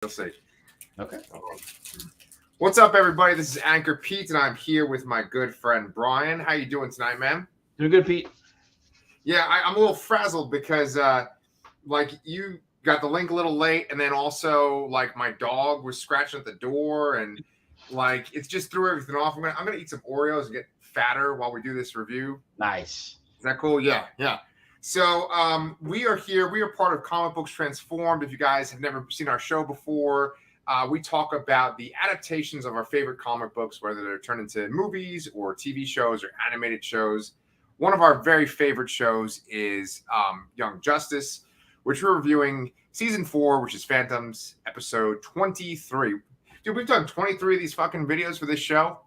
You'll see. Okay. What's up, everybody? This is Anchorpete, and I'm here with my good friend Brian. How you doing tonight, man? Doing good, Pete. Yeah, I'm a little frazzled because, you got the link a little late, and then also, my dog was scratching at the door, and it just threw everything off. I'm gonna eat some Oreos and get fatter while we do this review. Nice. Is that cool? Yeah. So we are here. We are part of Comic Books Transformed. If you guys have never seen our show before, we talk about the adaptations of our favorite comic books, whether they're turned into movies or TV shows or animated shows. One of our very favorite shows is Young Justice, which we're reviewing season 4, which is Phantoms, episode 23. Dude, we've done 23 of these fucking videos for this show.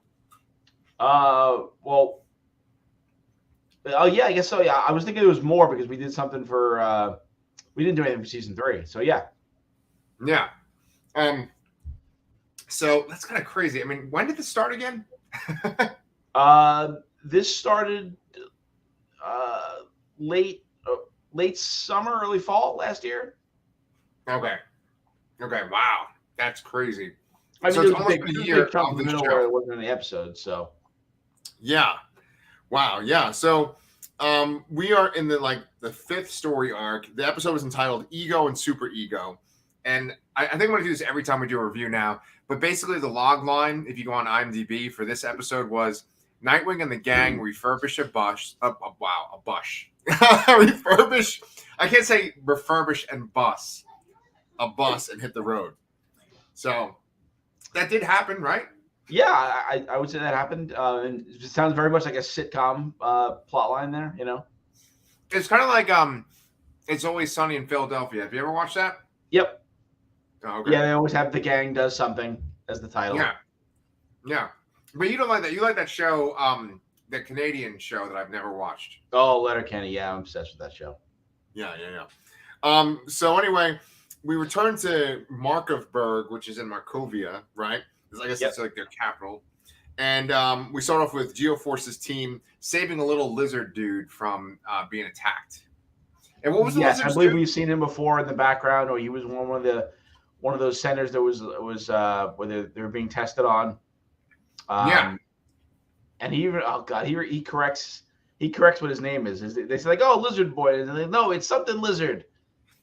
Oh yeah, I guess so. Yeah, I was thinking it was more because we did something for. We didn't do anything for season 3, so yeah. Yeah. So that's kind of crazy. I mean, when did this start again? This started late summer, early fall last year. Okay. Wow, that's crazy. I mean, so it's almost big, a year chunk of in the the middle show. where it wasn't any episodes. So yeah, wow, yeah. So we are in the 5th story arc. The episode was entitled "Ego and Super Ego," and I think I'm going to do this every time we do a review now. But basically, the log line, if you go on IMDb for this episode, was Nightwing and the gang refurbish a bus. Refurbish. I can't say refurbish and bus. A bus and hit the road. So that did happen, right? yeah, I would say that happened. And it sounds very much like a sitcom plot line there. You know. It's kind of like It's Always Sunny in Philadelphia. Have you ever watched that? Yep. Oh, okay. Yeah, they always have the gang does something as the title. Yeah. But you don't like that. You like that show, the Canadian show that I've never watched. Oh, Letterkenny. Yeah, I'm obsessed with that show. Yeah. So anyway, we return to Markovburg, which is in Markovia, right? I guess it's like their capital. And we start off with Geoforce's team saving a little lizard dude from being attacked. And what was the lizard? I believe we've seen him before in the background, or he was one of those centers that was where they were being tested on. And he even he corrects what his name is. They say oh, Lizard Boy, and they're like, no, it's something lizard.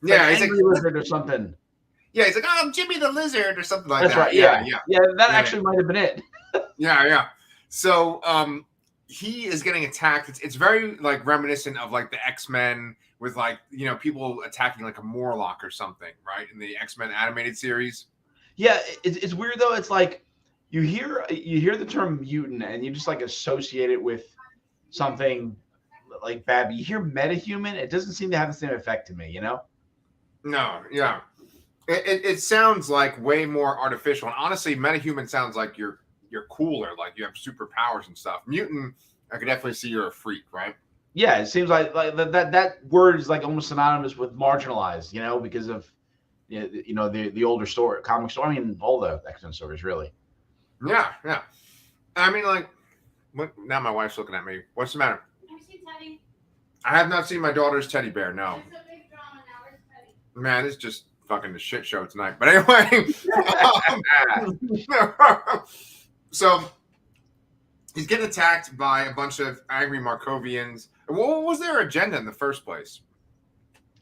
It's he's Angry Lizard or something. Yeah, he's like, oh, Jimmy the Lizard or something like that. That's right. Yeah. That actually might have been it. Yeah. So he is getting attacked. It's very reminiscent of the X-Men with people attacking a Morlock or something, right? In the X-Men animated series. Yeah, it's weird though. It's like you hear the term mutant and you just associate it with something bad. But you hear metahuman, it doesn't seem to have the same effect to me, you know? No, yeah. It sounds way more artificial. And honestly, metahuman sounds like you're cooler, you have superpowers and stuff. Mutant, I could definitely see you're a freak, right? Yeah, it seems like that word is almost synonymous with marginalized, you know, because of the older story, comic story. I mean, all the X-Men stories, really. Yeah. I mean, now my wife's looking at me. What's the matter? Have you seen Teddy? I have not seen my daughter's teddy bear. No. It's a big drama now. Where's Teddy? Man, it's just fucking the shit show tonight. But anyway, so he's getting attacked by a bunch of angry Markovians. What was their agenda in the first place?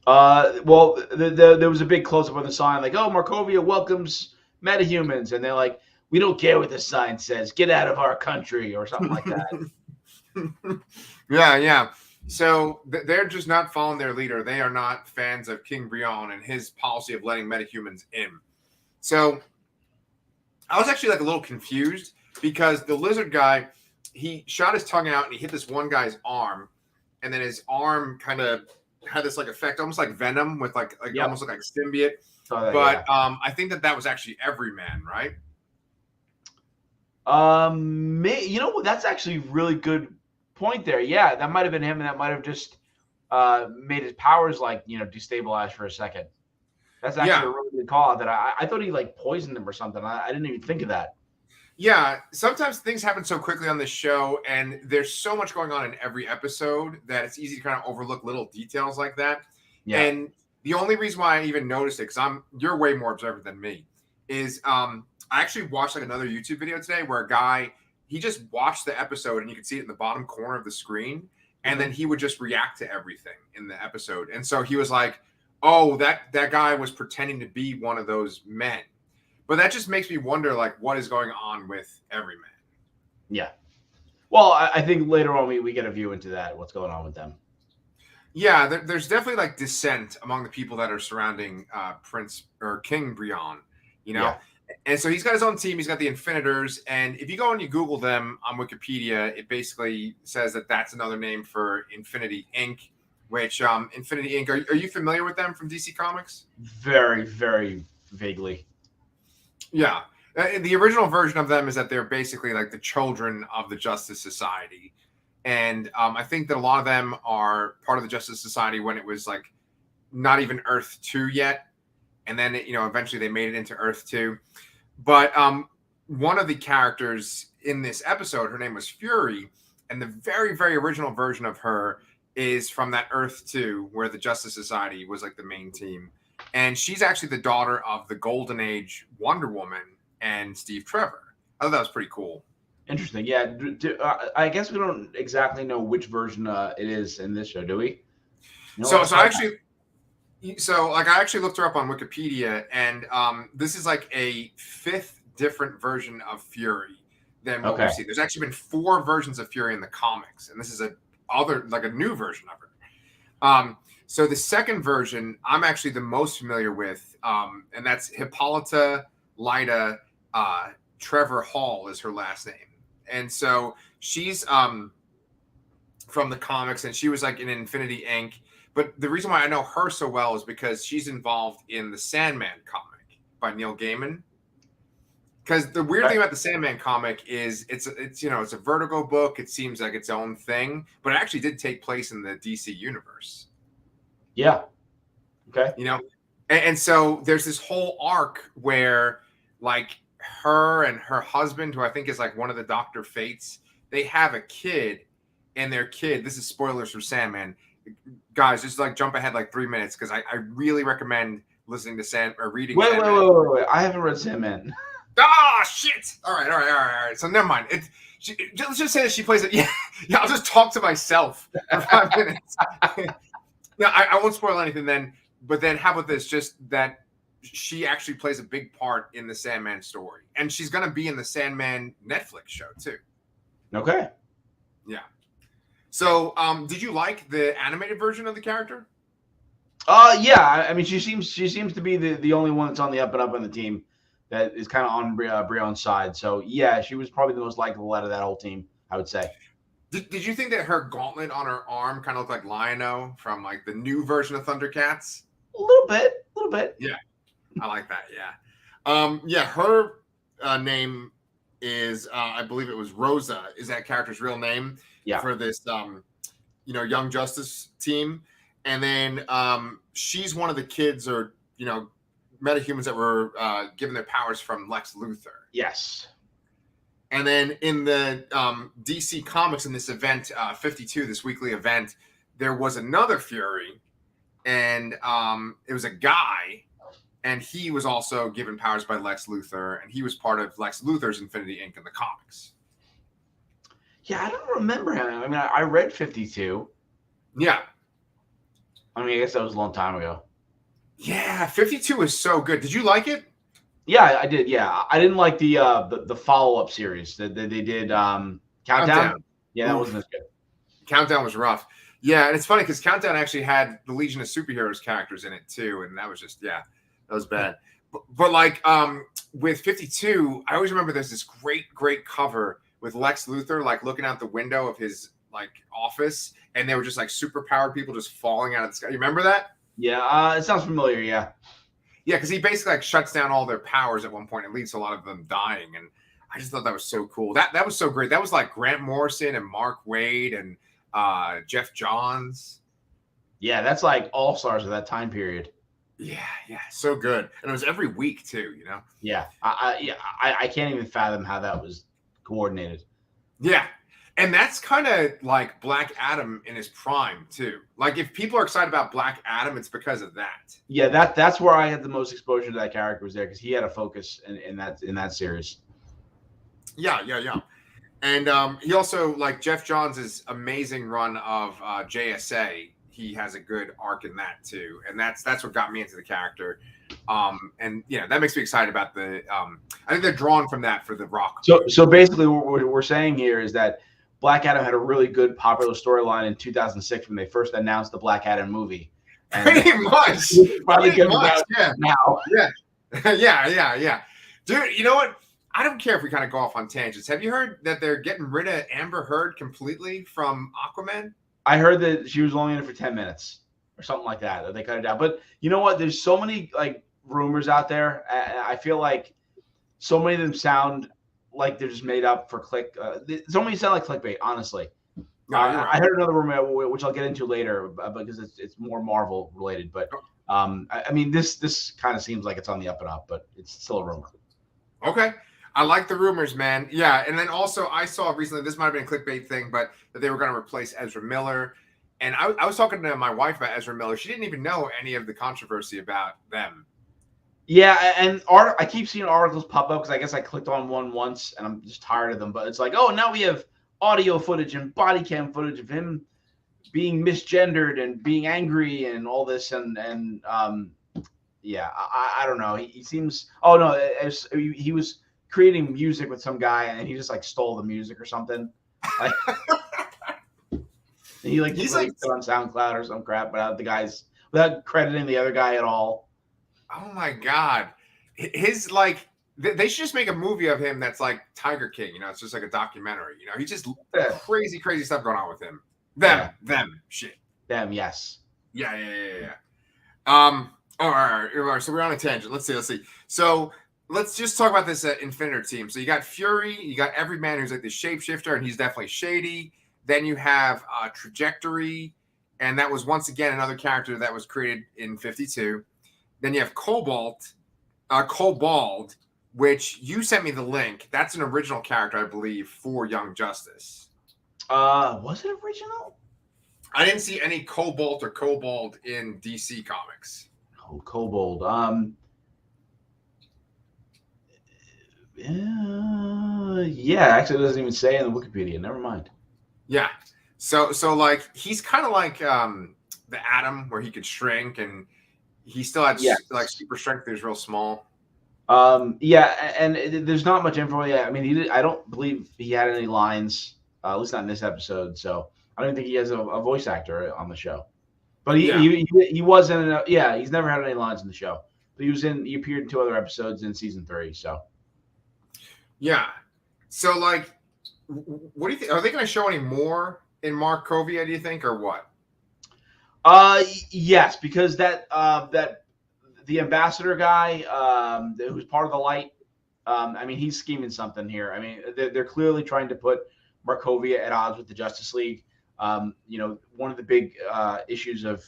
Well, there was a big close-up on the sign, oh, Markovia welcomes metahumans, and they're like, we don't care what the sign says. Get out of our country, or something like that. Yeah. So they're just not following their leader. They are not fans of King Brion and his policy of letting metahumans in. So I was actually a little confused because the lizard guy, he shot his tongue out and he hit this one guy's arm, and then his arm kind of had this effect, almost like venom with almost like symbiote. But I think that was actually Everyman, right? That's actually a really good point there. Yeah, that might have been him, and that might have just made his powers destabilized for a second. That's actually a really good call. That I thought he poisoned him or something. I didn't even think of that. Yeah, sometimes things happen so quickly on this show, and there's so much going on in every episode that it's easy to kind of overlook little details like that. Yeah. And the only reason why I even noticed it, because you're way more observant than me, is I actually watched like another YouTube video today where a guy he just watched the episode and you could see it in the bottom corner of the screen, and then he would just react to everything in the episode. And so he was like, "Oh, that guy was pretending to be one of those men." But that just makes me wonder, like, what is going on with Everyman? Yeah. Well, I think later on we get a view into that, what's going on with them. Yeah, there's definitely like dissent among the people that are surrounding Prince or King Brian, you know? Yeah. And so he's got his own team. He's got the Infinitors. And if you go and you Google them on Wikipedia, it basically says that that's another name for Infinity Inc., which Infinity Inc., are you familiar with them from DC Comics? Very, very vaguely. Yeah. The original version of them is that they're basically like the children of the Justice Society. And I think that a lot of them are part of the Justice Society when it was like not even Earth 2 yet. And then, eventually they made it into Earth 2. But one of the characters in this episode, her name was Fury. And the very, very original version of her is from that Earth 2 where the Justice Society was like the main team. And she's actually the daughter of the Golden Age Wonder Woman and Steve Trevor. I thought that was pretty cool. Interesting. Yeah. I guess we don't exactly know which version it is in this show, do we? I actually looked her up on Wikipedia, and this is like a 5th different version of Fury than what we've seen. There's actually been 4 versions of Fury in the comics, and this is a new version of her. So the second version I'm actually the most familiar with, and that's Hippolyta Lyda Trevor Hall is her last name. And so she's from the comics, and she was like in Infinity Inc. But the reason why I know her so well is because she's involved in the Sandman comic by Neil Gaiman. Because the weird thing about the Sandman comic is it's a Vertigo book. It seems like its own thing, but it actually did take place in the DC universe. Yeah. Okay. And so there's this whole arc where like her and her husband, who I think is like one of the Dr. Fates, they have a kid, and their kid, this is spoilers for Sandman. Guys, just like jump ahead like 3 minutes because I really recommend listening to reading. Wait. I haven't read Sandman. Ah, shit. All right. So never mind. Let's just say that she plays it. Yeah, I'll just talk to myself for 5 minutes. No, I won't spoil anything then. But then how about this? Just that she actually plays a big part in the Sandman story. And she's going to be in the Sandman Netflix show, too. Okay. Yeah. So, did you like the animated version of the character? Yeah. I mean, she seems to be the only one that's on the up and up on the team that is kind of on Brian's side. So, yeah, she was probably the most likable out of that whole team, I would say. Did you think that her gauntlet on her arm kind of looked like Lion-O from like the new version of Thundercats? A little bit. Yeah, I like that. Yeah. Her name is I believe it was Rosa. Is that character's real name? Yeah. For this Young Justice team, and then she's one of the kids or metahumans that were given their powers from Lex Luthor. Yes. And then in the DC Comics, in this event 52, this weekly event, there was another Fury, and it was a guy, and he was also given powers by Lex Luthor, and he was part of Lex Luthor's Infinity Inc. in the comics. Yeah, I don't remember him. I mean, I read 52. Yeah. I mean, I guess that was a long time ago. Yeah, 52 is so good. Did you like it? Yeah, I did. Yeah, I didn't like the follow-up series that they did. Countdown. Yeah, that wasn't as good. Countdown was rough. Yeah, and it's funny because Countdown actually had the Legion of Superheroes characters in it too, and that was just that was bad. But like with 52, I always remember there's this great cover with Lex Luthor like looking out the window of his like office, and they were just like super powered people just falling out of the sky. You remember that? Yeah, it sounds familiar. Yeah. Yeah, because he basically like shuts down all their powers at one point and leads to a lot of them dying. And I just thought that was so cool. That was so great. That was like Grant Morrison and Mark Waid and Jeff Johns. Yeah, that's like all stars of that time period. Yeah, so good. And it was every week too, Yeah, I can't even fathom how that was coordinated. Yeah, And that's kind of like Black Adam in his prime too. Like if people are excited about Black Adam, it's because of that. Yeah, that's where I had the most exposure to that character was there because he had a focus in that series. Yeah. And he also, like Jeff Johns' amazing run of JSA, he has a good arc in that too, and that's what got me into the character. And that makes me excited about the. I think they're drawn from that for the Rock. So basically, what we're saying here is that Black Adam had a really good popular storyline in 2006 when they first announced the Black Adam movie. And pretty much. Yeah. Now. Yeah. Dude, you know what? I don't care if we kind of go off on tangents. Have you heard that they're getting rid of Amber Heard completely from Aquaman? I heard that she was only in it for 10 minutes or something like that. They cut it down. But you know what? There's so many like rumors out there. I feel like so many of them sound like they're just made up for click. So many sound like clickbait, honestly. No, right. I heard another rumor, which I'll get into later, because it's more Marvel related. But I mean, this kind of seems like it's on the up and up, but it's still a rumor. Okay. I like the rumors, man. Yeah, and then also I saw recently, this might have been a clickbait thing, but that they were going to replace Ezra Miller. And I was talking to my wife about Ezra Miller. She didn't even know any of the controversy about them. Yeah, and I keep seeing articles pop up because I guess I clicked on one once and I'm just tired of them. But it's like, oh, now we have audio footage and body cam footage of him being misgendered and being angry and all this. And yeah, I don't know. He seems. Oh no, he was creating music with some guy and he just like stole the music or something. Like he's like on SoundCloud or some crap without crediting the other guy at all. Oh my God. His like they should just make a movie of him that's like Tiger King, it's just like a documentary. He's just crazy stuff going on with him. Them shit. Them, yes. Yeah. All right. So we're on a tangent. Let's see. So let's just talk about this Infiniter team. So you got Fury, you got Everyman who's like the shapeshifter, and he's definitely shady. Then you have Trajectory, and that was once again another character that was created in 52. Then you have Cobalt, which you sent me the link. That's an original character, I believe, for Young Justice. Was it original? I didn't see any Cobalt or Kobold in DC Comics. Oh, Kobold. Yeah, actually, it doesn't even say in the Wikipedia. Never mind. Yeah. So like he's kind of like the Atom, where he could shrink, and he still had like super strength. He was real small. Yeah, and there's not much info yet. I mean, I don't believe he had any lines, at least not in this episode. So I don't think he has a voice actor on the show. But he was in. He's never had any lines in the show. But he appeared in 2 other episodes in season 3. So. Yeah. So, like, what do you think? Are they going to show any more in Markovia, do you think, or what? Yes, because that the ambassador guy who's part of the Light, I mean, he's scheming something here. I mean, they're clearly trying to put Markovia at odds with the Justice League. One of the big issues of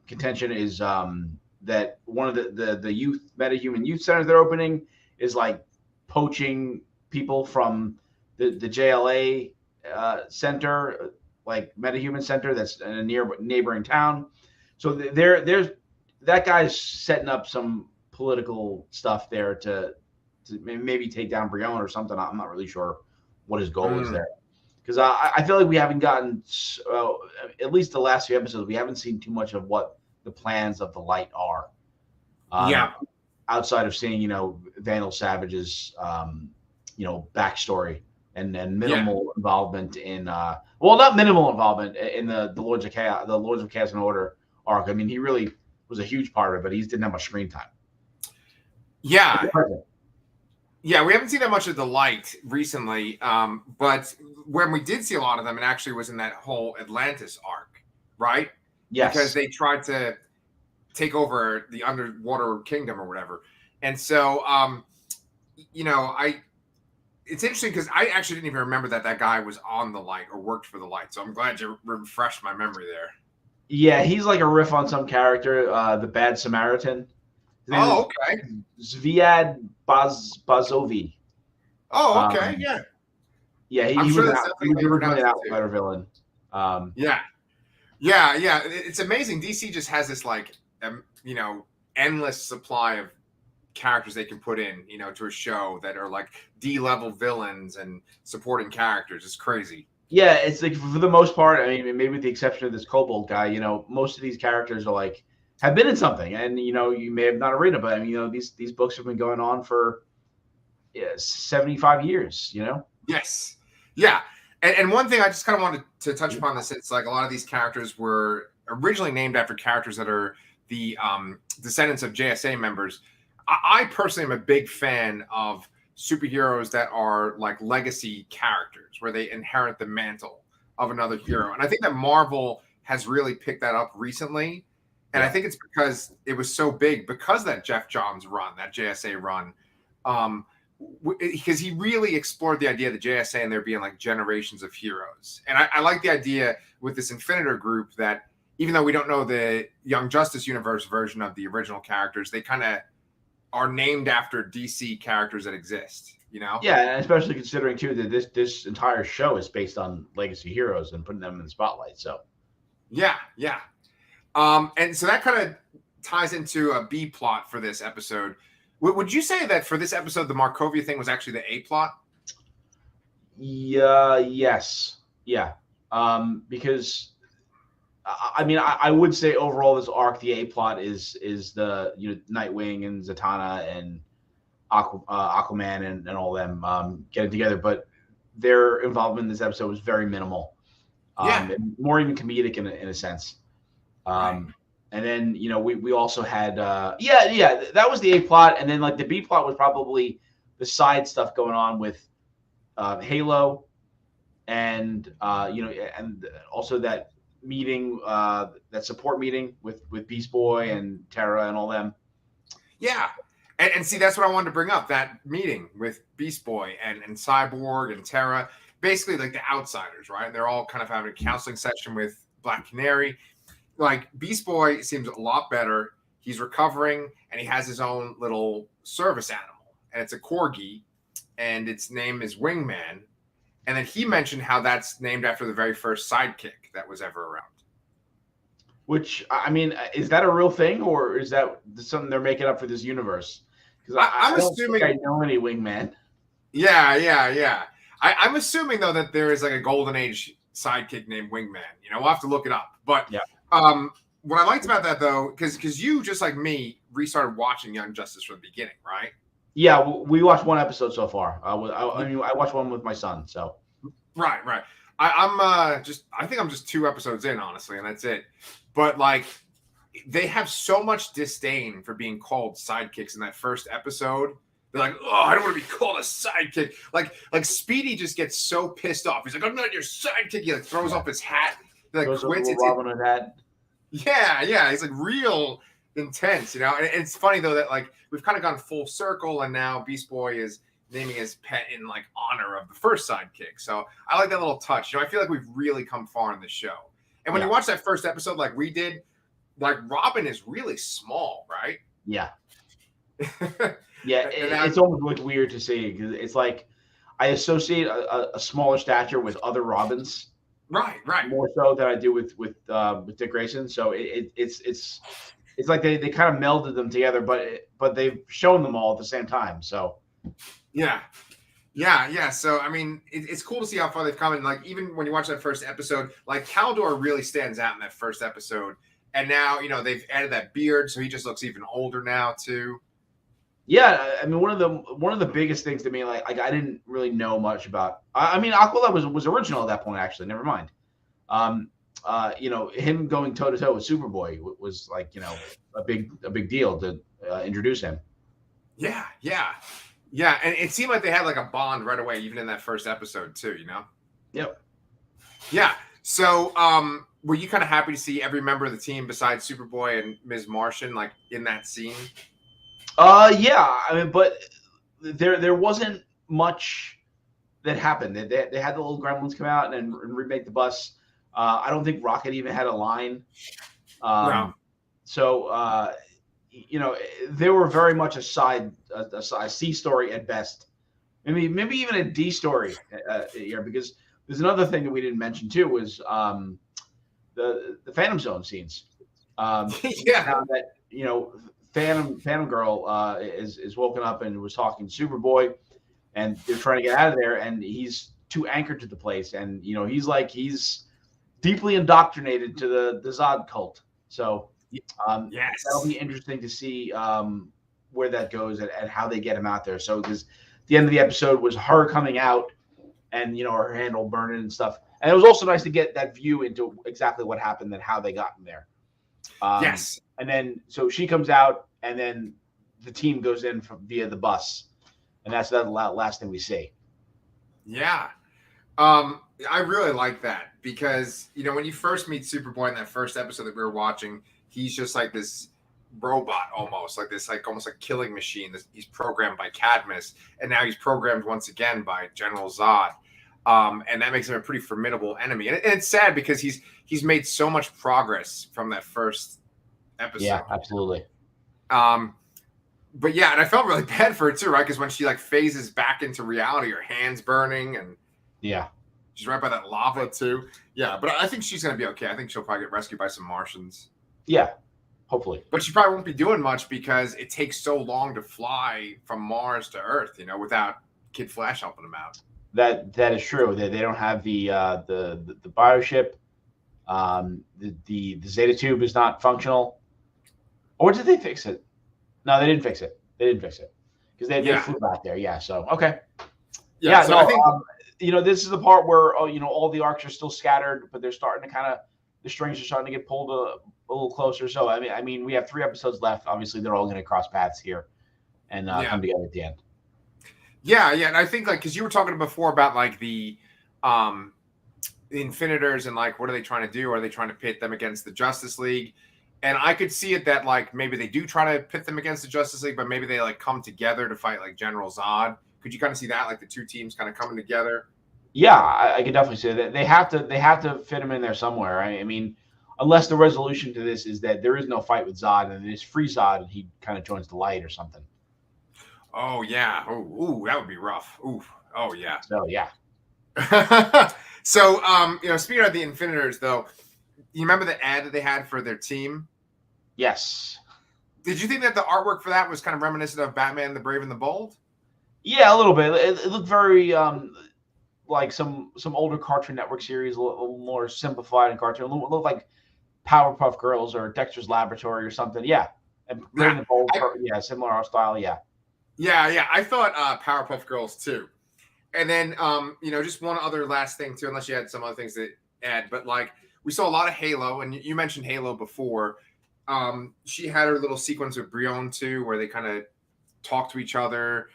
contention is that one of the metahuman youth centers they're opening is like poaching people from the JLA center, like metahuman center that's in a neighboring town. So there's that guy's setting up some political stuff there to maybe take down Brion or something. I'm not really sure what his goal is there, because I feel like we haven't gotten at least the last few episodes. We haven't seen too much of what the plans of the Light are. Outside of seeing Vandal Savage's backstory and minimal involvement in not minimal involvement in the Lords of Chaos and Order arc. I mean, he really was a huge part of it, but he didn't have much screen time. Yeah, we haven't seen that much of the Light recently, but when we did see a lot of them, it actually was in that whole Atlantis arc, right? Yes, because they tried to take over the underwater kingdom or whatever. And so, it's interesting because I actually didn't even remember that guy was on the Light or worked for the Light. So I'm glad you refreshed my memory there. Yeah, he's like a riff on some character, the Bad Samaritan. Oh, okay. Zviad Bazovi. Oh, okay, yeah. Yeah, I'm he sure was that's he was definitely originally an pronounced it too. outsider villain. Yeah. Yeah. It's amazing. DC just has this like, endless supply of characters they can put in, to a show that are like D-level villains and supporting characters. It's crazy. Yeah, it's like for the most part. I mean, maybe with the exception of this Kobold guy, most of these characters are like have been in something, and you may have not read it, but I mean, these books have been going on for 75 years. Yes. Yeah. And one thing I just kind of wanted to touch upon this, it's like a lot of these characters were originally named after characters that are the descendants of JSA members. I personally am a big fan of superheroes that are like legacy characters where they inherit the mantle of another hero. And I think that Marvel has really picked that up recently. And I think it's because it was so big because of that Jeff Johns run, that JSA run. Because he really explored the idea of the JSA and there being like generations of heroes. And I like the idea with this Infinitor group that even though we don't know the Young Justice Universe version of the original characters, they kind of are named after DC characters that exist, Yeah, and especially considering too that this entire show is based on legacy heroes and putting them in the spotlight. So yeah. And so that kind of ties into a B plot for this episode. Would you say that for this episode, the Markovia thing was actually the A plot? Yeah, yes, yeah. Because I mean, I would say overall this arc, the A plot is the Nightwing and Zatanna and Aquaman and all them getting together, but their involvement in this episode was very minimal. And more even comedic in a sense. Right. And then we also had that was the A plot, and then like the B plot was probably the side stuff going on with Halo, and and also that meeting, that support meeting with Beast Boy and Terra and all them. Yeah. And see, that's what I wanted to bring up, that meeting with Beast Boy and Cyborg and Terra, basically like the outsiders, right? They're all kind of having a counseling session with Black Canary. Like Beast Boy seems a lot better. He's recovering and he has his own little service animal, and it's a corgi, and its name is Wingman. And then he mentioned how that's named after the very first sidekick that was ever around. Which, I mean, is that a real thing, or is that something they're making up for this universe? Because I'm assuming I know any Wingman. Yeah. I'm assuming though that there is like a golden age sidekick named Wingman. We'll have to look it up. But yeah. What I liked about that though, because you just like me restarted watching Young Justice from the beginning, right? Yeah, we watched one episode so far. I watched one with my son. So right. I think I'm just 2 episodes in, honestly, and that's it. But like, they have so much disdain for being called sidekicks in that first episode. They're like, oh, I don't want to be called a sidekick. Like Speedy just gets so pissed off. He's like, I'm not your sidekick. He like throws off his hat. He like quits. Yeah. He's like real intense, And it's funny though that like we've kind of gone full circle, and now Beast Boy is naming his pet in like honor of the first sidekick. So I like that little touch. I feel like we've really come far in the show. And when you watch that first episode, like we did, like Robin is really small, right? Yeah. Yeah, it's almost like weird to see, because it's like I associate a smaller stature with other Robins, right, more so than I do with Dick Grayson. So it's like they kind of melded them together, but they've shown them all at the same time. So yeah. So I mean, it's cool to see how far they've come. And like even when you watch that first episode, like Caldor really stands out in that first episode. And now they've added that beard, so he just looks even older now too. Yeah, I mean one of the biggest things to me, like I didn't really know much about. I mean, Aqualad was original at that point. Actually, never mind. Him going toe to toe with Superboy was like a big deal to introduce him. Yeah, and it seemed like they had like a bond right away, even in that first episode too. Yep. Yeah. So, were you kind of happy to see every member of the team besides Superboy and Ms. Martian like in that scene? Yeah. I mean, but there wasn't much that happened. They had the little gremlins come out and remake the bus. I don't think Rocket even had a line. No. So, they were very much a C story at best maybe even a D story here, because there's another thing that we didn't mention too was the Phantom Zone scenes. Yeah. Now that Phantom Girl is woken up and was talking to Superboy, and they're trying to get out of there, and he's too anchored to the place, and he's deeply indoctrinated to the Zod cult. So Yes. that'll be interesting to see where that goes and how they get him out there. So because the end of the episode was her coming out and her handle burning and stuff. And it was also nice to get that view into exactly what happened and how they got him there. Yes. And then so she comes out, and then the team goes in via the bus, and that's the last thing we see. Yeah. I really like that because when you first meet Superboy in that first episode that we were watching, he's just like this robot almost like killing machine. He's programmed by Cadmus, and now he's programmed once again by General Zod. And that makes him a pretty formidable enemy. And it's sad because he's made so much progress from that first episode. Yeah, absolutely. But yeah, and I felt really bad for her too, right? Because when she phases back into reality, her hand's burning, and yeah, she's right by that lava too. Yeah, but I think she's gonna be okay. I think she'll probably get rescued by some Martians. Yeah, hopefully. But she probably won't be doing much because it takes so long to fly from Mars to Earth, without Kid Flash helping them out. That is true. They don't have the bioship. The Zeta tube is not functional. Or did they fix it? No, they didn't fix it. Because they flew back there. Yeah. So okay. Yeah. So no. I think, this is the part where all the arcs are still scattered, but they're starting to the strings are starting to get pulled a little closer. So I mean, we have 3 episodes left. Obviously, they're all going to cross paths here and come together at the end. Yeah, and I think because you were talking before about the Infinitors and what are they trying to do? Are they trying to pit them against the Justice League? And I could see it that maybe they do try to pit them against the Justice League, but maybe they come together to fight General Zod. Could you kind of see that the 2 teams kind of coming together? Yeah, I could definitely say that they have to fit him in there somewhere. Right? I mean, unless the resolution to this is that there is no fight with Zod and it is free Zod and he kind of joins the light or something. Oh yeah. Ooh, that would be rough. Ooh. Oh yeah. So yeah. So speaking of the Infinitors though, you remember the ad that they had for their team? Yes. Did you think that the artwork for that was kind of reminiscent of Batman the Brave and the Bold? Yeah, a little bit. It looked very like some older Cartoon Network series, a little more simplified in cartoon. It looked like Powerpuff Girls or Dexter's Laboratory or something. Yeah. And Brave and the Bold, similar art style, yeah. Yeah. I thought Powerpuff Girls too. And then, just one other last thing too, unless you had some other things to add. But we saw a lot of Halo, and you mentioned Halo before. She had her little sequence with Brion too, where they kind of talk to each other.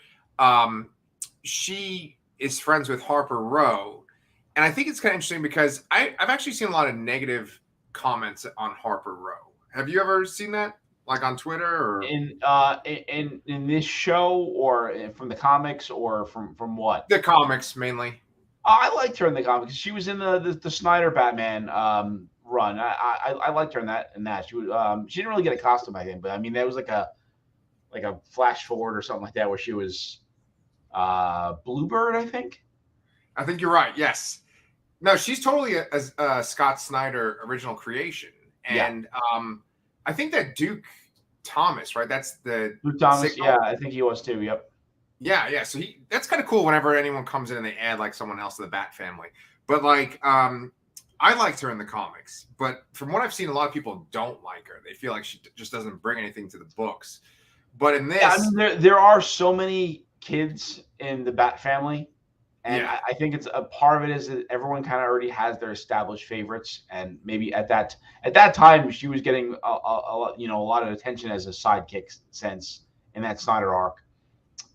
She is friends with Harper Row, and I think it's kind of interesting because I've actually seen a lot of negative comments on Harper Row. Have you ever seen that? On Twitter or in this show, or from the comics, or from what? The comics mainly. I liked her in the comics. She was in the Snyder Batman run. I liked her in that. She was she didn't really get a costume, I think, but I mean there was like a flash forward or something like that where she was Bluebird, I think. I think you're right. Yes. No, she's totally a Scott Snyder original creation, and I think that Duke Thomas, right? That's the Duke Thomas. Signal. Yeah, I think he was too. Yep. Yeah. So that's kind of cool whenever anyone comes in and they add someone else to the Bat family. But I liked her in the comics, but from what I've seen, a lot of people don't like her. They feel like she just doesn't bring anything to the books. But in this, I mean, there are so many kids in the Bat family. And I think it's a part of it is that everyone kind of already has their established favorites, and maybe at that time she was getting a lot of attention as a sidekick sense in that Snyder arc.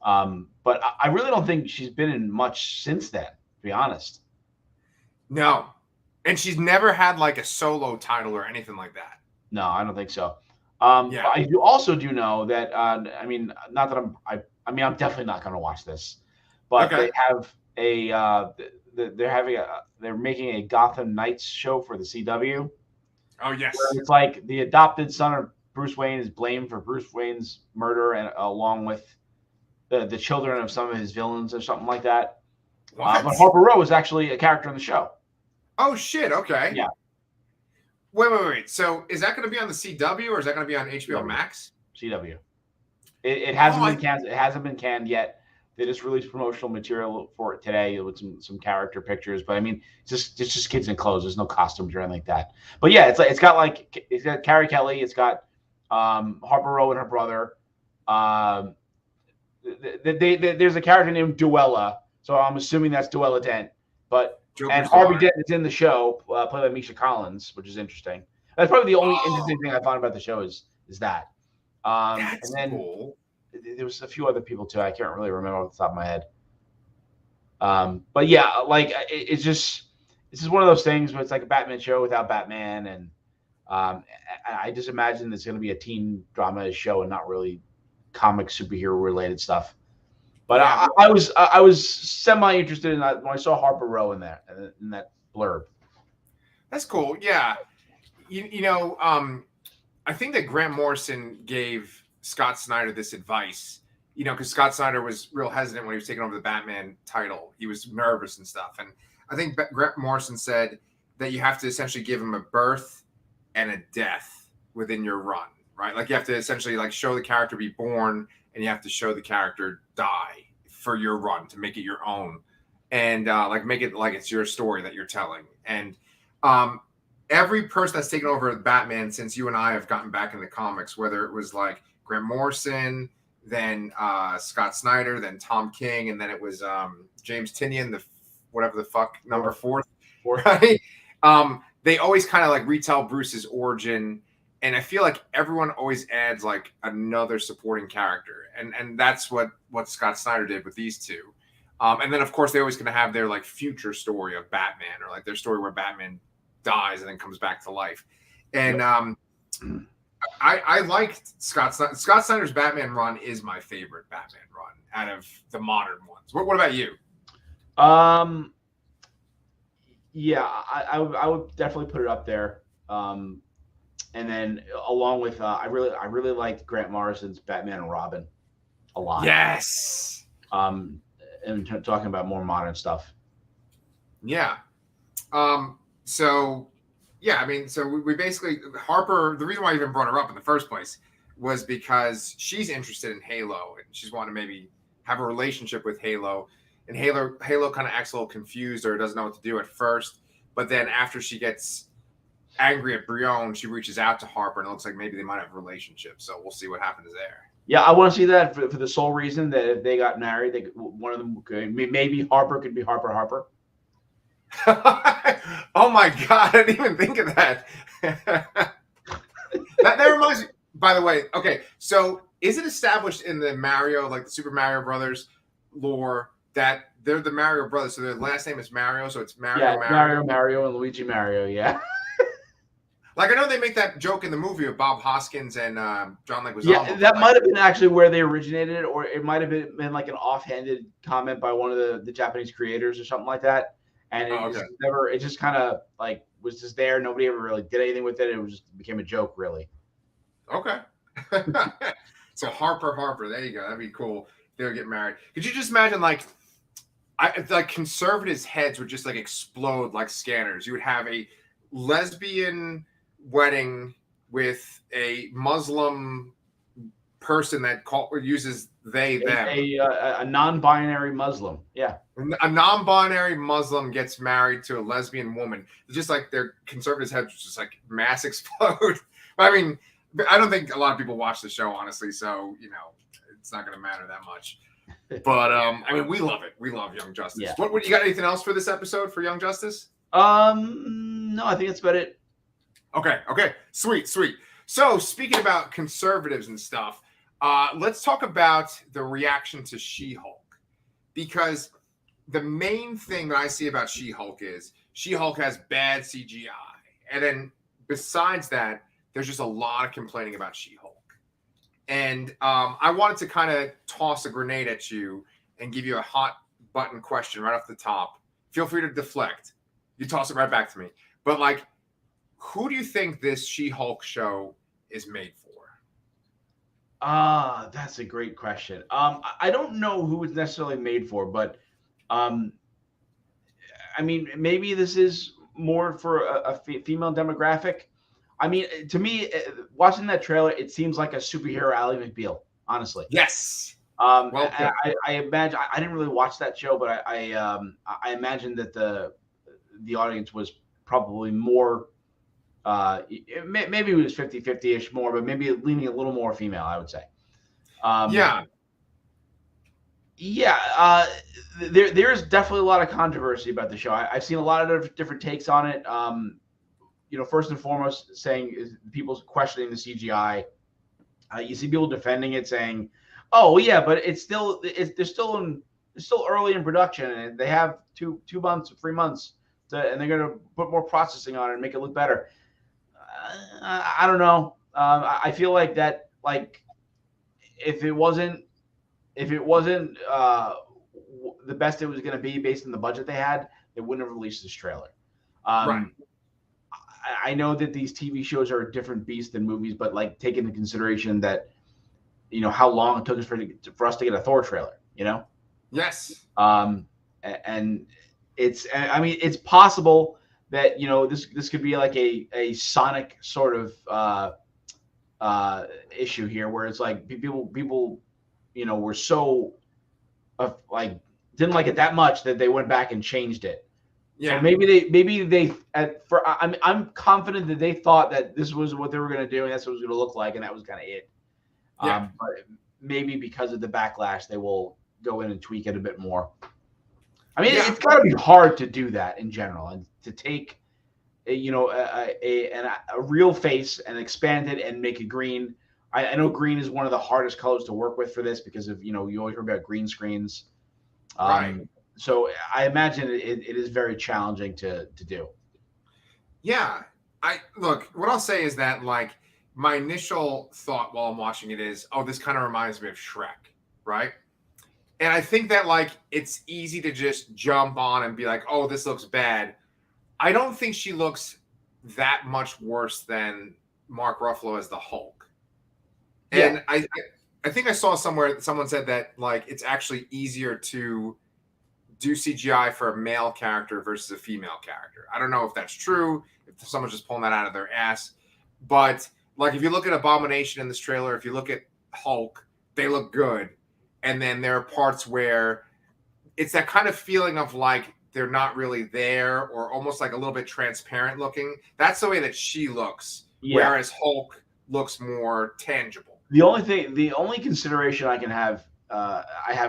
But I really don't think she's been in much since then, to be honest. No, and she's never had a solo title or anything like that. No, I don't think so. But I also do know that I mean, not that I'm definitely not going to watch this, but they have. They're making a Gotham Knights show for the CW. Oh yes, where it's the adopted son of Bruce Wayne is blamed for Bruce Wayne's murder, and along with the children of some of his villains or something like that. What? But Harper Row was actually a character in the show. Oh shit! Okay. Yeah. Wait. So is that going to be on the CW or is that going to be on HBO CW. Max? CW. It hasn't Oh, been canned. It hasn't been canned yet. They just released promotional material for it today with some character pictures. But I mean, it's just kids in clothes. There's no costumes or anything like that. But yeah, it's got Carrie Kelly. It's got Harper Row and her brother. There's a character named Duella, so I'm assuming that's Duella Dent. But Joker's and Harvey daughter. Dent is in the show, played by Misha Collins, which is interesting. That's probably the only interesting thing I found about the show is that. That's and then cool. there was a few other people too. I can't really remember off the top of my head. But yeah, like it's just one of those things where it's like a Batman show without Batman, and I just imagine it's going to be a teen drama show and not really comic superhero related stuff. But yeah. I was semi interested in that when I saw Harper Row in that blurb. That's cool. Yeah, you know, I think that Grant Morrison gave Scott Snyder this advice. You know, because Scott Snyder was real hesitant when he was taking over the Batman title. He was nervous and stuff. And I think Grant Morrison said that you have to essentially give him a birth and a death within your run, right? Like you have to essentially like show the character be born and you have to show the character die for your run to make it your own. And like make it like it's your story that you're telling. And every person that's taken over Batman since you and I have gotten back in the comics, whether it was like Grant Morrison, then Scott Snyder, then Tom King, and then it was James Tynion, the whatever the fuck number four, right? They always kind of like retell Bruce's origin, and I feel like everyone always adds like another supporting character, and that's what Scott Snyder did with these two. And then of course they always going to have their like future story of Batman, or like their story where Batman dies and then comes back to life, and I liked Scott Snyder's Batman run is my favorite Batman run out of the modern ones. What about you? Yeah, I would definitely put it up there. And then along with I really liked Grant Morrison's Batman and Robin a lot. Yes. And talking about more modern stuff. Yeah. So. Yeah, I mean, so we basically Harper. The reason why I even brought her up in the first place was because she's interested in Halo and she's wanting to maybe have a relationship with Halo. And Halo kind of acts a little confused or doesn't know what to do at first. But then after she gets angry at Brion, she reaches out to Harper and it looks like maybe they might have a relationship. So we'll see what happens there. Yeah, I want to see that for the sole reason that if they got married, one of them could, maybe Harper could be Harper. Oh my god, I didn't even think of that. that reminds me, by the way, okay, so is it established in the Mario, like the Super Mario Brothers lore, that they're the Mario brothers, so their last name is Mario, so it's Mario. Mario and Luigi Mario, yeah. Like, I know they make that joke in the movie of Bob Hoskins and John Leguizamo. Yeah, that might have been actually where they originated, or it might have been like an offhanded comment by one of the Japanese creators or something like that. And it just kind of like was just there. Nobody ever really did anything with it. It was just became a joke, really. Okay. So Harper, there you go. That'd be cool. They'll get married. Could you just imagine like conservatives' heads would just like explode like scanners? You would have a lesbian wedding with a Muslim person that uses they them. A non-binary Muslim, yeah. A non-binary Muslim gets married to a lesbian woman. It's just like their conservatives' heads just like mass explode. I mean, I don't think a lot of people watch the show, honestly. So it's not going to matter that much. But I mean, we love it. We love Young Justice. Yeah. What you got? Anything else for this episode for Young Justice? No, I think that's about it. Okay. Sweet. So speaking about conservatives and stuff, let's talk about the reaction to She-Hulk, because the main thing that I see about She-Hulk is She-Hulk has bad CGI, and then besides that, there's just a lot of complaining about She-Hulk. And I wanted to kind of toss a grenade at you and give you a hot button question right off the top. Feel free to deflect. You toss it right back to me. But like, who do you think this She-Hulk show is made for? That's a great question. I don't know who it's necessarily made for, but um, I mean, maybe this is more for a female demographic. I mean, to me, watching that trailer, it seems like a superhero Ally McBeal, honestly. Yes. Well And put. I imagine I didn't really watch that show, but I imagine that the audience was probably more. Maybe it was 50-50-ish more, but maybe leaning a little more female, I would say. Yeah. Yeah, there's definitely a lot of controversy about the show. I've seen a lot of different takes on it. First and foremost, saying is people questioning the CGI. You see people defending it, saying, "Oh yeah, but they're still early in production, and they have 2 months, 3 months, and they're going to put more processing on it and make it look better." I don't know. I feel like that, like if it wasn't the best it was going to be based on the budget they had, they wouldn't have released this trailer. Right. I know that these TV shows are a different beast than movies, but like take into consideration that how long it took us for us to get a Thor trailer. Yes. And I mean it's possible that this could be like a Sonic sort of issue here, where it's like people were so like didn't like it that much that they went back and changed it. Yeah. So I'm confident that they thought that this was what they were going to do and that's what it was going to look like, and that was kind of it. Yeah. But maybe because of the backlash, they will go in and tweak it a bit more. I mean, it's got to be hard to do that in general, and to take a real face and expand it and make it green. I know green is one of the hardest colors to work with for this because of you always hear about green screens. Right. So I imagine it is very challenging to do. Yeah. What I'll say is that like my initial thought while I'm watching it is, oh, this kind of reminds me of Shrek, right? And I think that like it's easy to just jump on and be like, oh, this looks bad. I don't think she looks that much worse than Mark Ruffalo as the Hulk. And Yeah. I think I saw somewhere someone said that like it's actually easier to do CGI for a male character versus a female character. I don't know if that's true, if someone's just pulling that out of their ass. But like if you look at Abomination in this trailer, if you look at Hulk, they look good. And then there are parts where it's that kind of feeling of like they're not really there, or almost like a little bit transparent looking. That's the way that she looks. Yeah. Whereas Hulk looks more tangible. The only consideration I have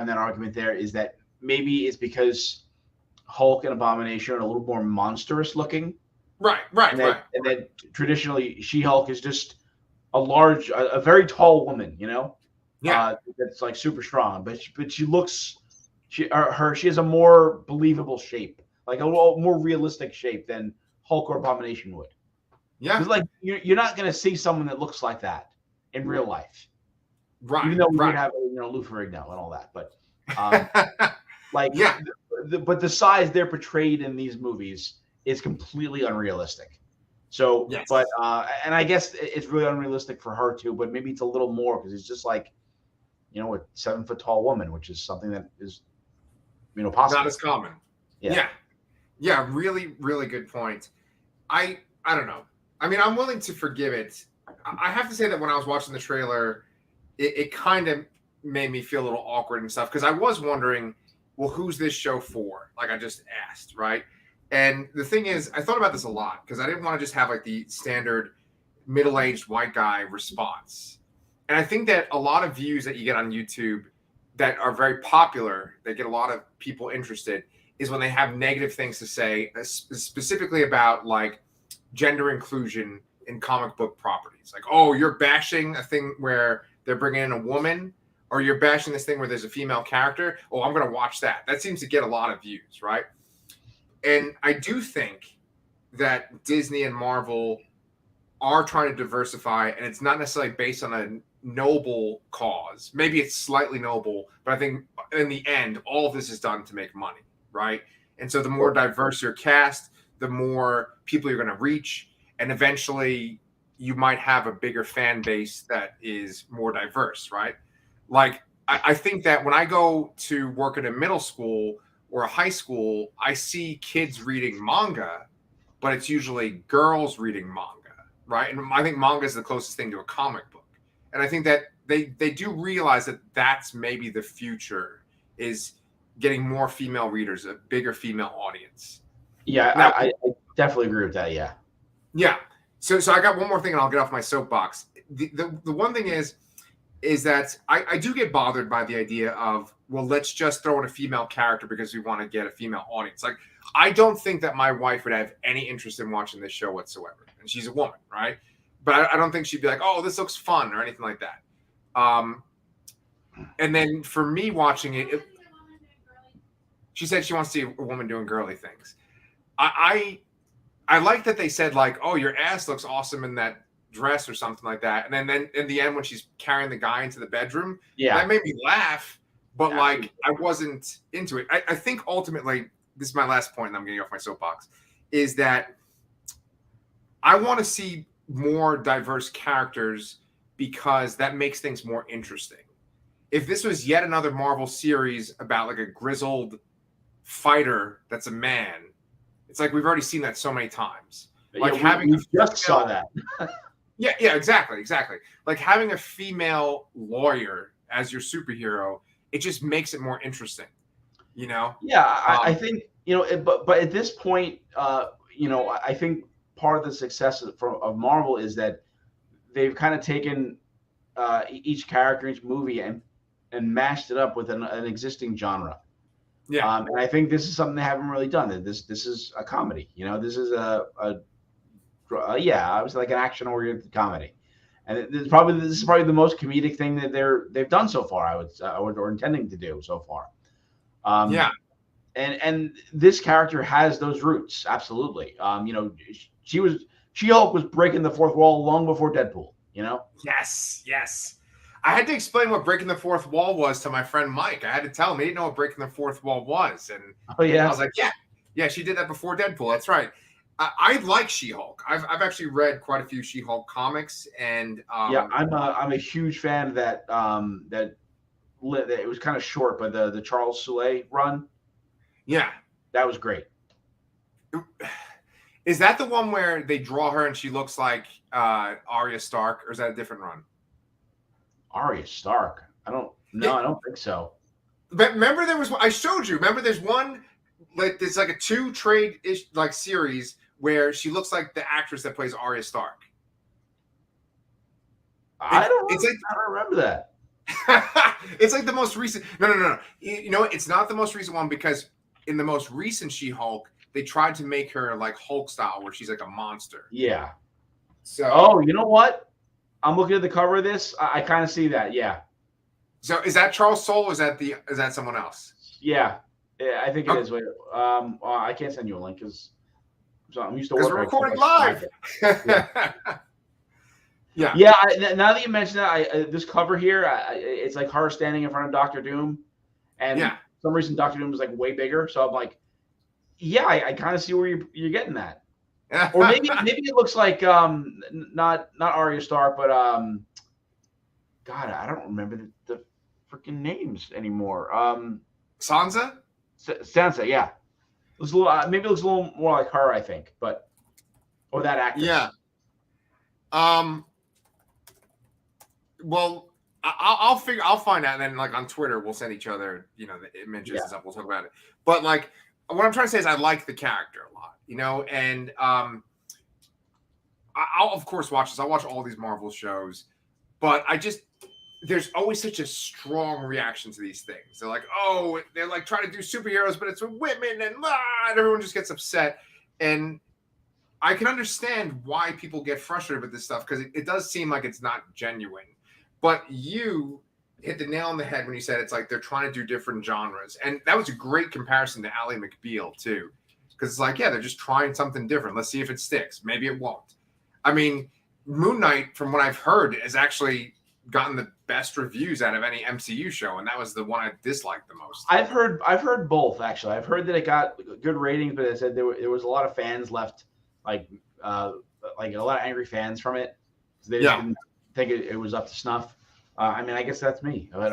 in that argument there is that maybe it's because Hulk and Abomination are a little more monstrous looking. Right. And that traditionally She-Hulk is just a very tall woman, that's like super strong, but she looks, she has a more believable shape, like a little more realistic shape than Hulk or Abomination would. Yeah. Because like you're not going to see someone that looks like that in real life. Right. Even though we would have Lou Ferrigno and all that, but but the size they're portrayed in these movies is completely unrealistic. So, yes. But and I guess it's really unrealistic for her too. But maybe it's a little more because it's just like a 7-foot tall woman, which is something that is possible. Not as common. Yeah. Really, really good point. I don't know. I mean, I'm willing to forgive it. I have to say that when I was watching the trailer, it kind of made me feel a little awkward and stuff because I was wondering, well, who's this show for? Like I just asked, right? And the thing is, I thought about this a lot because I didn't want to just have like the standard middle-aged white guy response. And I think that a lot of views that you get on YouTube that are very popular, that get a lot of people interested, is when they have negative things to say, specifically about like gender inclusion in comic book properties. Like, oh, you're bashing a thing where they're bringing in a woman, or you're bashing this thing where there's a female character. Oh, I'm going to watch that. That seems to get a lot of views, right? And I do think that Disney and Marvel are trying to diversify, and it's not necessarily based on a noble cause. Maybe it's slightly noble, but I think in the end, all of this is done to make money, right? And so the more diverse your cast, the more people you're going to reach, and eventually you might have a bigger fan base that is more diverse, right? Like, I think that when I go to work at a middle school or a high school, I see kids reading manga, but it's usually girls reading manga, right? And I think manga is the closest thing to a comic book. And I think that they do realize that that's maybe the future, is getting more female readers, a bigger female audience. Yeah, Now, I definitely agree with that. Yeah. yeah. So I got one more thing, and I'll get off my soapbox. The one thing is that I do get bothered by the idea of, well, let's just throw in a female character because we want to get a female audience. Like, I don't think that my wife would have any interest in watching this show whatsoever. And she's a woman, right? But I don't think she'd be like, oh, this looks fun or anything like that. And then for me watching it, she said she wants to see a woman doing girly things. I like that they said, like, oh, your ass looks awesome in that dress or something like that. And then in the end, when she's carrying the guy into the bedroom, that made me laugh. But like, I wasn't into it. I think ultimately, this is my last point, and I'm getting off my soapbox, is that I want to see more diverse characters because that makes things more interesting. If this was yet another Marvel series about like a grizzled fighter that's a man, it's like we've already seen that so many times. Like we just saw that. Yeah, exactly. Like having a female lawyer as your superhero, it just makes it more interesting, you know? Yeah, I think, but at this point, I think part of the success of Marvel is that they've kind of taken each character, each movie, and mashed it up with an existing genre. Yeah. And I think this is something they haven't really done. This is a comedy. This is I was like an action-oriented comedy, and this is probably the most comedic thing that they've done so far. Or intending to do so far. And this character has those roots, absolutely. She-Hulk was breaking the fourth wall long before Deadpool. Yes. I had to explain what breaking the fourth wall was to my friend Mike. I had to tell him he didn't know what breaking the fourth wall was, and I was like, yeah, she did that before Deadpool. That's right. I like She-Hulk. I've actually read quite a few She-Hulk comics, and I'm a huge fan of that. It was kind of short, but the Charles Soule run. Yeah, that was great. Is that the one where they draw her and she looks like Arya Stark, or is that a different run? Arya Stark? I don't think so. But remember, there was, I showed you. Remember, there's one, like, there's like a 2-trade-ish like series where she looks like the actress that plays Arya Stark. I don't remember that. It's like the most recent. No. It's not the most recent one, because in the most recent She-Hulk, they tried to make her like Hulk style, where she's like a monster. Yeah. So. You know what? I'm looking at the cover of this. I kind of see that. Yeah. So is that Charles Soule? Or is that someone else? Yeah, I think it is. Wait, I can't send you a link because I'm used to working. We're recording live. Yeah. Now that you mention that, this cover here, it's like her standing in front of Doctor Doom, and for some reason Doctor Doom is like way bigger. So I'm like, I kind of see where you're getting that. Or maybe it looks like not Arya Stark, but God, I don't remember the freaking names anymore. Sansa? Sansa, yeah. Looks a little, maybe it looks a little more like her, I think, or that actress. Yeah. Well, I'll find out, and then like on Twitter we'll send each other, the images and stuff. We'll talk about it. But like, what I'm trying to say is I like the character a lot, and I'll of course watch this. I'll watch all these Marvel shows, but there's always such a strong reaction to these things. They're like, oh, they're like trying to do superheroes, but it's with women, and everyone just gets upset. And I can understand why people get frustrated with this stuff, because it does seem like it's not genuine. But you hit the nail on the head when you said it's like they're trying to do different genres. And that was a great comparison to Ally McBeal, too. Because it's like, they're just trying something different. Let's see if it sticks. Maybe it won't. I mean, Moon Knight, from what I've heard, has actually gotten the best reviews out of any MCU show, and that was the one I disliked the most. I've heard both, actually. I've heard that it got good ratings, but it said there was a lot of fans left, like a lot of angry fans from it. They just didn't think it was up to snuff. I mean, I guess that's me. But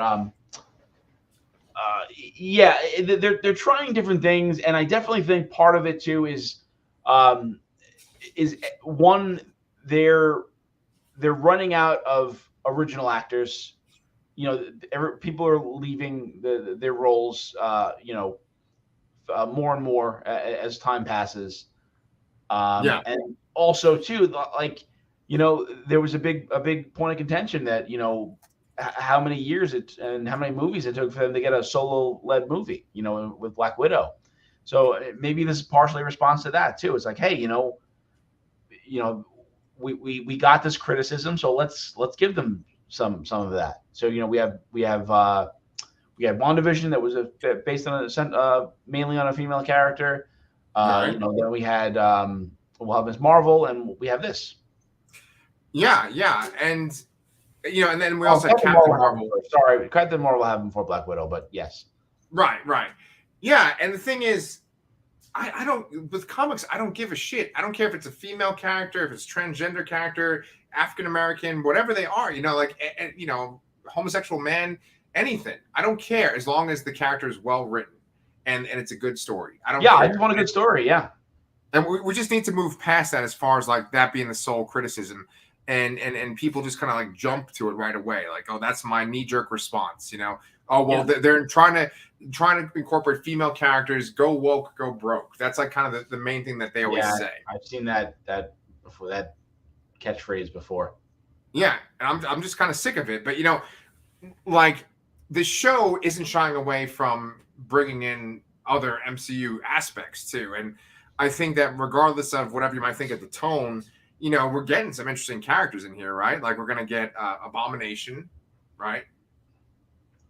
yeah, they're trying different things, and I definitely think part of it too is one, they're running out of original actors. You know, people are leaving their roles. More and more as time passes. And also too, like, you know, there was a big point of contention that, you know, how many years and how many movies it took for them to get a solo led movie, you know, with Black Widow. So maybe this is partially a response to that too. It's like, hey, you know, we got this criticism, so let's give them some of that. So, you know, we had WandaVision that was based on mainly on a female character. You know, then we had we'll have Ms. Marvel, and we have this. Yeah, and you know, and then we also had Captain Marvel. Sorry, Captain Marvel happened before Black Widow, but yes. Right. Yeah, and the thing is, I don't, with comics, I don't give a shit. I don't care if it's a female character, if it's transgender character, African American, whatever they are. You know, like, you know, homosexual man, anything. I don't care as long as the character is well written and it's a good story. I don't. Yeah, care. I just want a good story. Yeah. And we just need to move past that as far as like that being the sole criticism, and people just kind of like jump to it right away, like, oh, that's my knee-jerk response, you know. Oh well, they're trying to incorporate female characters. Go woke, go broke. That's like kind of the main thing that they always say. I've seen that before, that catchphrase before. Yeah, and I'm just kind of sick of it. But you know, like, the show isn't shying away from bringing in other MCU aspects too, and I think that regardless of whatever you might think of the tone, you know, we're getting some interesting characters in here, right? Like, we're gonna get Abomination, right?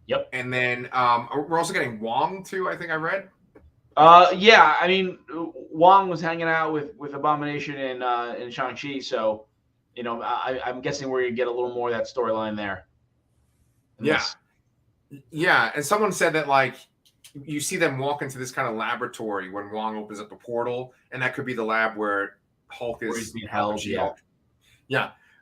Yep. And then we're also getting Wong too, I think I read. Yeah, I mean, Wong was hanging out with Abomination in Shang-Chi, so, you know, I'm guessing we're gonna get a little more of that storyline there. Yeah, and someone said that, like, you see them walk into this kind of laboratory when Wong opens up a portal, and that could be the lab where Hulk is being held. Yeah.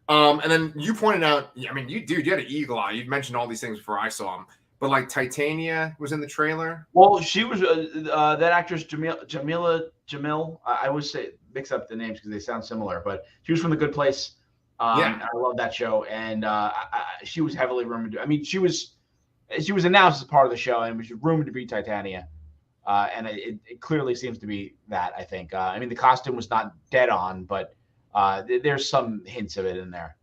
And then you pointed out, I mean, you had an eagle eye. You've mentioned all these things before I saw them, but like Titania was in the trailer. Well, she was that actress Jamil. I always say mix up the names because they sound similar, but she was from The Good Place. I love that show, and she was heavily rumored. I mean, she was announced as part of the show, and was rumored to be Titania. And it clearly seems to be that, I think. I mean, the costume was not dead on, but there's some hints of it in there.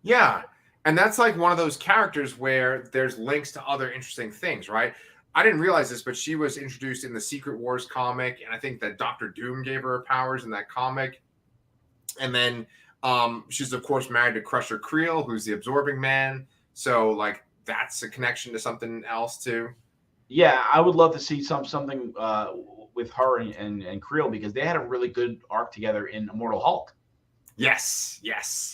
Yeah, and that's like one of those characters where there's links to other interesting things, right? I didn't realize this, but she was introduced in the Secret Wars comic, and I think that Doctor Doom gave her powers in that comic. And then she's, of course, married to Crusher Creel, who's the Absorbing Man. So, like, that's a connection to something else, too. Yeah, I would love to see something with her and Creel, because they had a really good arc together in Immortal Hulk. Yes,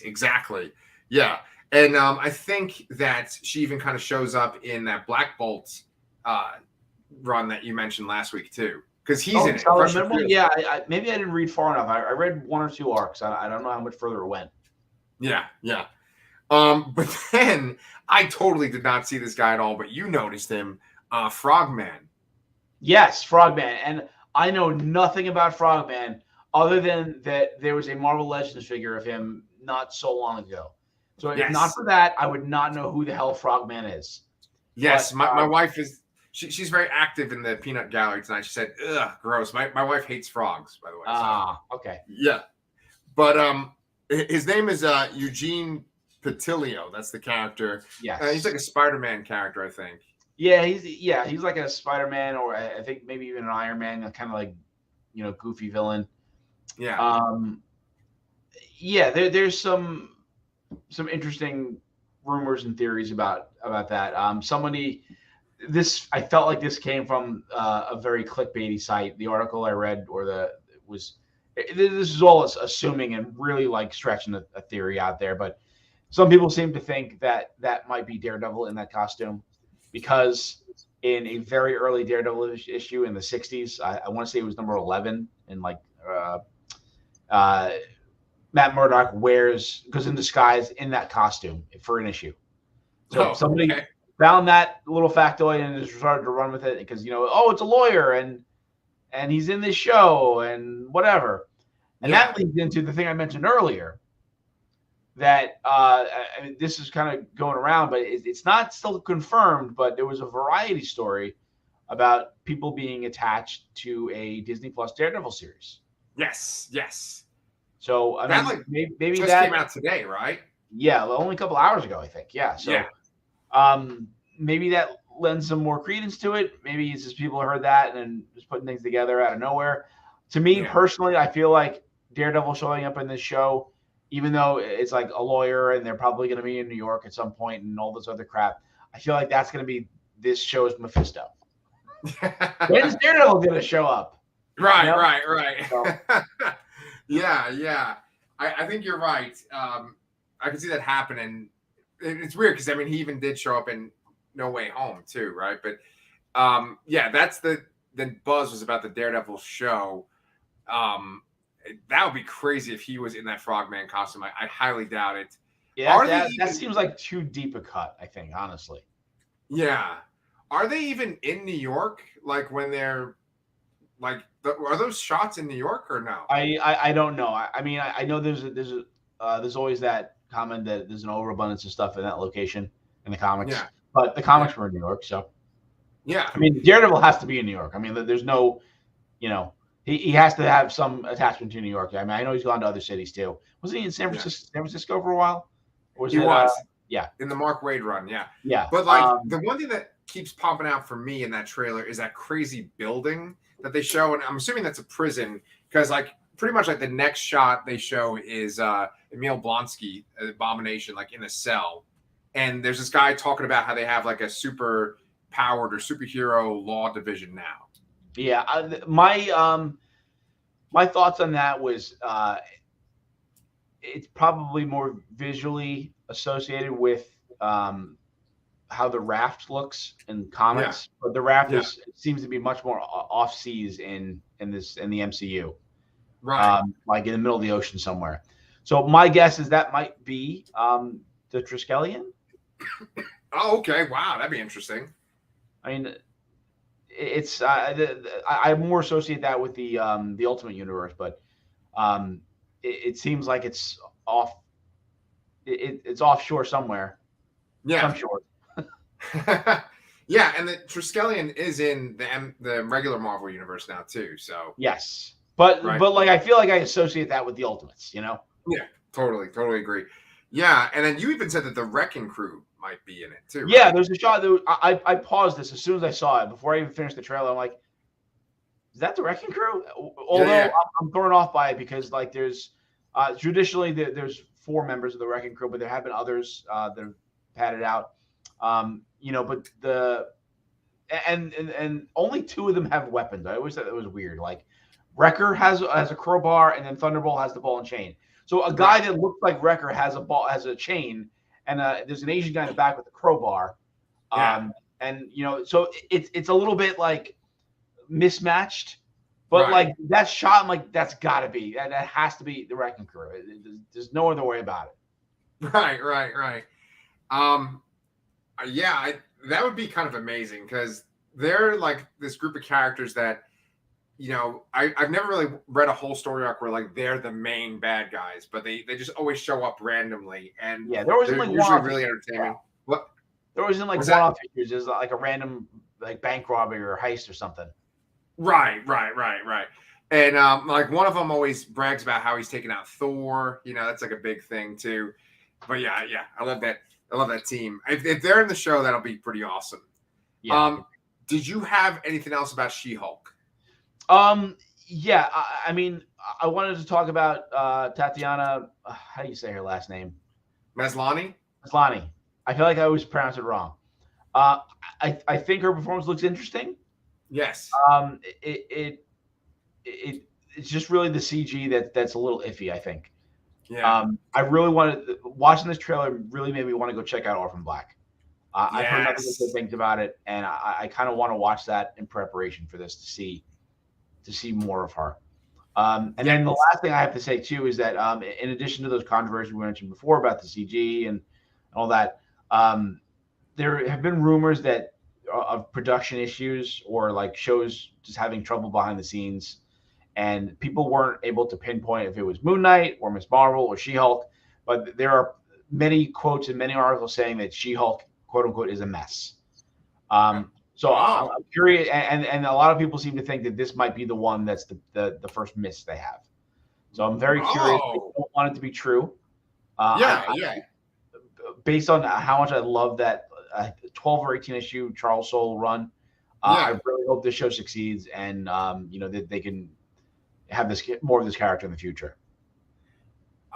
exactly. Yeah, and I think that she even kind of shows up in that Black Bolt run that you mentioned last week too, because he's in it. Yeah, maybe I didn't read far enough. I read one or two arcs. I don't know how much further it went. Yeah. But then I totally did not see this guy at all, but you noticed him. Frogman. Yes, Frogman. And I know nothing about Frogman other than that there was a Marvel Legends figure of him not so long ago. So if not for that, I would not know who the hell Frogman is. Yes, but, my wife is she's very active in the peanut gallery tonight. She said, ugh, gross. My wife hates frogs, by the way. Okay. Yeah. But his name is Eugene Patilio. That's the character. Yeah. He's like a Spider-Man character, I think. Yeah, he's like a Spider-Man, or I think maybe even an Iron Man, kind of like, you know, goofy villain. Yeah. There's some interesting rumors and theories about that. I felt like this came from a very clickbaity site. The article I read, this is all assuming and really like stretching a theory out there, but some people seem to think that might be Daredevil in that costume, because in a very early Daredevil issue in the 60s, I want to say it was number 11, and like Matt Murdock goes in disguise in that costume for an issue. So somebody found that little factoid and just started to run with it because, it's a lawyer and he's in this show and whatever. And that leads into the thing I mentioned earlier that this is kind of going around, but it's not still confirmed, but there was a Variety story about people being attached to a Disney Plus Daredevil series. Yes. So I mean, maybe just that came out today, right? Yeah, only a couple hours ago, I think. Yeah. So maybe that lends some more credence to it. Maybe it's just people heard that and then just putting things together out of nowhere. To me personally, I feel like Daredevil showing up in this show, even though it's like a lawyer and they're probably going to be in New York at some point and all this other crap, I feel like that's going to be this show's Mephisto. When's Daredevil going to show up? Right. So. Yeah. I think you're right. I can see that happening. It's weird because, I mean, he even did show up in No Way Home too, right? But that's the buzz was about the Daredevil show. That would be crazy if he was in that Frogman costume. I highly doubt it. Yeah, that seems like too deep a cut, I think, honestly. Yeah. Are they even in New York? Like when they're like, are those shots in New York or no? I don't know. I mean, I know there's always that comment that there's an overabundance of stuff in that location in the comics. Yeah. But the comics were in New York, so. Yeah. I mean, Daredevil has to be in New York. I mean, there's no, he has to have some attachment to New York. I mean, I know he's gone to other cities too. Wasn't he in San Francisco for a while? Or he was. Yeah. In the Mark Waid run, yeah. Yeah. But like the one thing that keeps popping out for me in that trailer is that crazy building that they show, and I'm assuming that's a prison because like pretty much like the next shot they show is Emil Blonsky, Abomination, like in a cell, and there's this guy talking about how they have like a super powered or superhero law division now. Yeah, my thoughts on that was it's probably more visually associated with how the Raft looks in comics, but the Raft seems to be much more off seas in the MCU, right? Like in the middle of the ocean somewhere. So my guess is that might be the Triskelion. Oh, okay. Wow, that'd be interesting. I mean, it's I more associate that with the Ultimate Universe, but it seems like it's off. It's offshore somewhere. Yeah. Some shore. Yeah, and the Triskelion is in the regular Marvel universe now too. So yes, but like I feel like I associate that with the Ultimates. Yeah, totally agree. Yeah, and then you even said that the Wrecking Crew might be in it too. Right? Yeah, there's a shot that I paused this as soon as I saw it before I even finished the trailer. I'm like, is that the Wrecking Crew? Although I'm thrown off by it because like there's traditionally there's 4 members of the Wrecking Crew, but there have been others that have padded out. But and only 2 of them have weapons. I always thought that was weird. Like Wrecker has a crowbar, and then Thunderbolt has the ball and chain. So a guy that looks like Wrecker has a chain, and there's an Asian guy in the back with a crowbar. So it's a little bit like mismatched, but like that shot, I'm like, that's got to be that has to be the Wrecking Crew. There's no other way about it. Right. That would be kind of amazing because they're like this group of characters that, I've never really read a whole story arc where like they're the main bad guys, but they just always show up randomly, and there was like usually really entertaining. What? There wasn't like one-off figures, just like a random like bank robbery or heist or something. Right. And like one of them always brags about how he's taking out Thor. That's like a big thing too. But yeah, I love that. I love that team. If they're in the show, that'll be pretty awesome. Yeah. Did you have anything else about She-Hulk? Yeah. I mean, I wanted to talk about Tatiana. How do you say her last name? Maslany. I feel like I always pronounce it wrong. I think her performance looks interesting. Yes. It's just really the CG that's a little iffy, I think. Yeah. I really watching this trailer really made me want to go check out Orphan Black. I've heard nothing but good things about it, and I kind of want to watch that in preparation for this to see more of her. And then the last thing I have to say too is that in addition to those controversies we mentioned before about the CG and all that, there have been rumors that of production issues or like shows just having trouble behind the scenes, and people weren't able to pinpoint if it was Moon Knight or Miss Marvel or She-Hulk. But there are many quotes and many articles saying that She-Hulk, quote unquote, is a mess. So I'm curious, and a lot of people seem to think that this might be the one that's the first miss they have. So I'm very curious. I don't want it to be true. Based on how much I love that 12 or 18 issue Charles Soule run, I really hope this show succeeds, and that they can have more of this character in the future.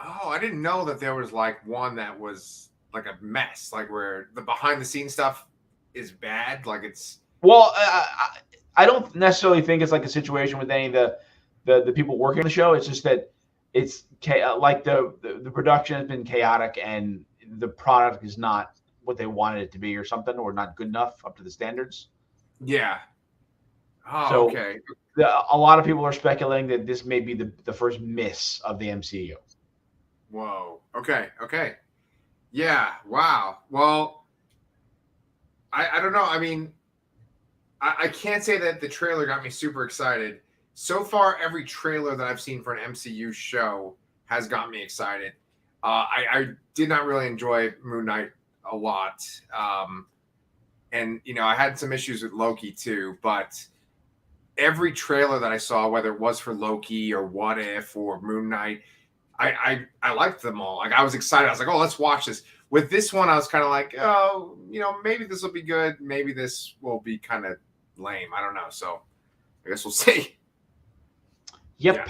Oh, I didn't know that there was like one that was like a mess, like where the behind the scenes stuff is bad. Like it's I don't necessarily think it's like a situation with any of the people working on the show. It's just that it's like the production has been chaotic and the product is not what they wanted it to be or something, or not good enough up to the standards. Yeah. Oh, so okay. A lot of people are speculating that this may be the first miss of the MCU. Whoa. Okay. Yeah. Wow. Well, I don't know. I mean, I can't say that the trailer got me super excited. So far, every trailer that I've seen for an MCU show has got me excited. I did not really enjoy Moon Knight a lot. And, I had some issues with Loki too, but every trailer that I saw, whether it was for Loki or What If or Moon Knight, I liked them all. Like I was excited. I was like, oh, let's watch this. With this one, I was kind of like, oh, maybe this will be good. Maybe this will be kind of lame. I don't know. So I guess we'll see. Yep.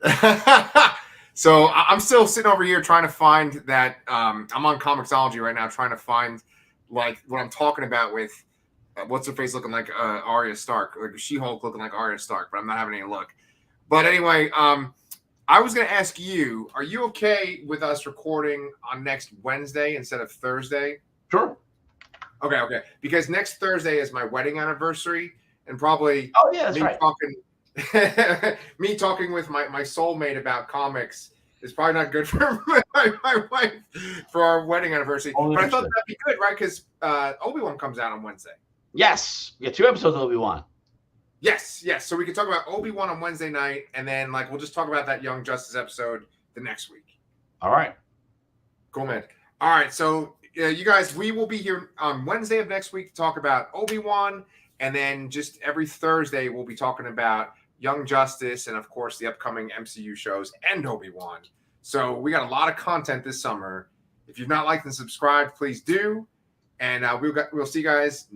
Yeah. So I'm still sitting over here trying to find that. I'm on Comixology right now trying to find like what I'm talking about with what's her face looking like Arya Stark, like She-Hulk looking like Arya Stark, but I'm not having any luck. But anyway, I was going to ask you, are you okay with us recording on next Wednesday instead of Thursday? Sure. Okay. Because next Thursday is my wedding anniversary, and probably that's me right. me talking with my soulmate about comics is probably not good for my wife for our wedding anniversary. But I thought that'd be good, right? Because Obi-Wan comes out on Wednesday. Yes. We got 2 episodes of Obi-Wan. Yes. So we can talk about Obi-Wan on Wednesday night, and then we'll just talk about that Young Justice episode the next week. All right. Cool, man. All right. So you guys, we will be here on Wednesday of next week to talk about Obi-Wan, and then just every Thursday we'll be talking about Young Justice and, of course, the upcoming MCU shows and Obi-Wan. So we got a lot of content this summer. If you've not liked and subscribed, please do. And we'll see you guys